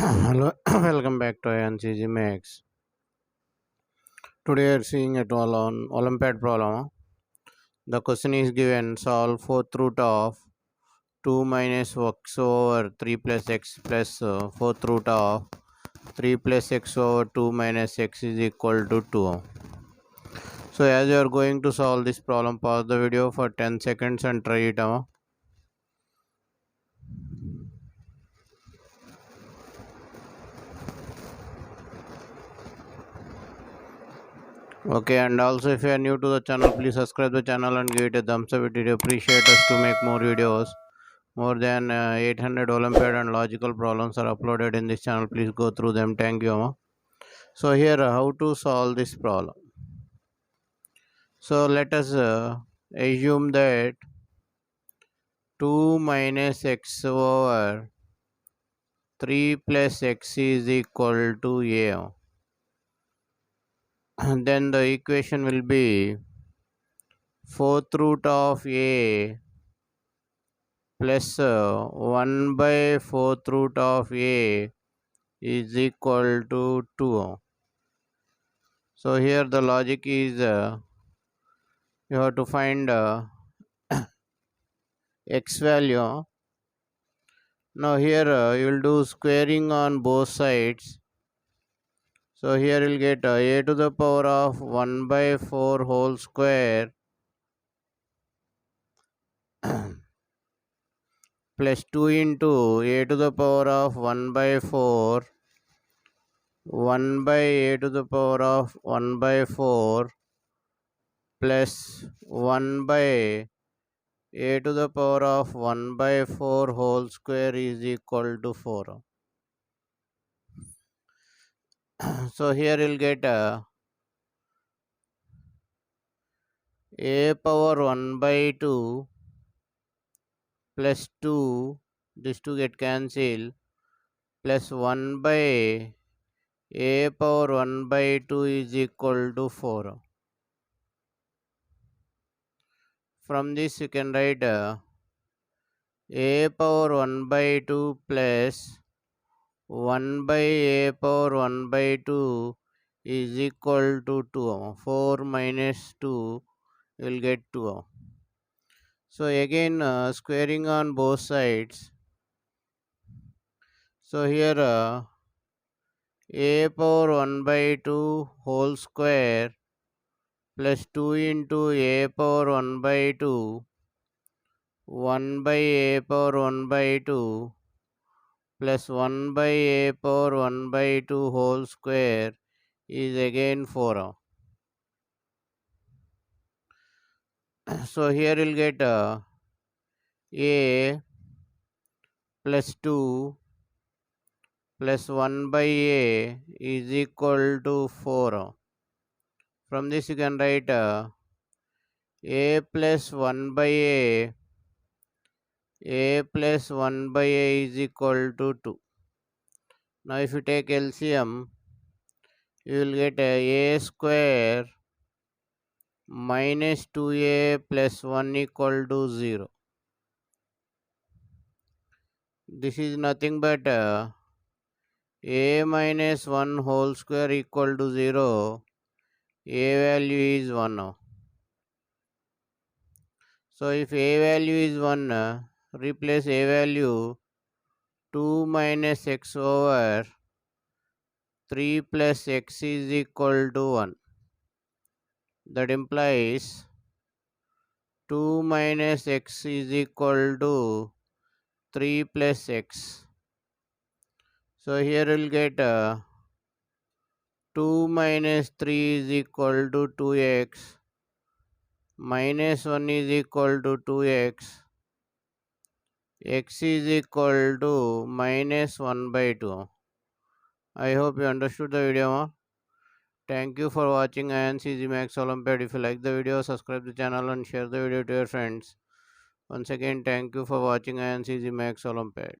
Hello, welcome back to INCG Max. Today we are seeing a tool on Olympiad problem. The question is given: solve fourth root of 2 minus x over 3 plus x plus fourth root of 3 plus x over 2 minus x is equal to 2. So as you are going to solve this problem, pause the video for 10 seconds and try it out. Okay, and also if you are new to the channel, please subscribe the channel and give it a thumbs up. It would appreciate us to make more videos. More than 800 Olympiad and logical problems are uploaded in this channel. Please go through them. Thank you. So here how to solve this problem. So let us assume that 2 minus x over 3 plus x is equal to a. And then the equation will be fourth root of a plus 1 by fourth root of a is equal to 2. So here the logic is you have to find x value. Now here you will do squaring on both sides. So here you will get a to the power of 1 by 4 whole square plus 2 into a to the power of 1 by 4 1 by a to the power of 1 by 4 plus 1 by a to the power of 1 by 4 whole square is equal to 4. So here you'll get a power 1 by 2 plus 2, this 2 get cancelled, plus 1 by a power 1 by 2 is equal to 4. From this you can write a power 1 by 2 plus 1 by a power 1 by 2 is equal to 2. 4 minus 2 will get 2. So again squaring on both sides. So here a power 1 by 2 whole square plus 2 into a power 1 by 2 1 by a power 1 by 2 plus 1 by a power 1 by 2 whole square is again 4. So here you'll get a plus 2 plus 1 by a is equal to 4. From this you can write a plus 1 by a plus 1 by a is equal to 2. Now if you take LCM, you will get a square minus 2a plus 1 equal to 0. This is nothing but a minus 1 whole square equal to 0. A value is 1. So if a value is 1, replace a value 2 minus x over 3 plus x is equal to 1. That implies 2 minus x is equal to 3 plus x. So here we'll get 2 minus 3 is equal to 2x minus 1 is equal to 2x. X is equal to minus 1 by 2. I hope you understood the video. Thank you for watching INCG Max Olympiad. If you like the video, subscribe the channel and share the video to your friends. Once again, thank you for watching INCG Max Olympiad.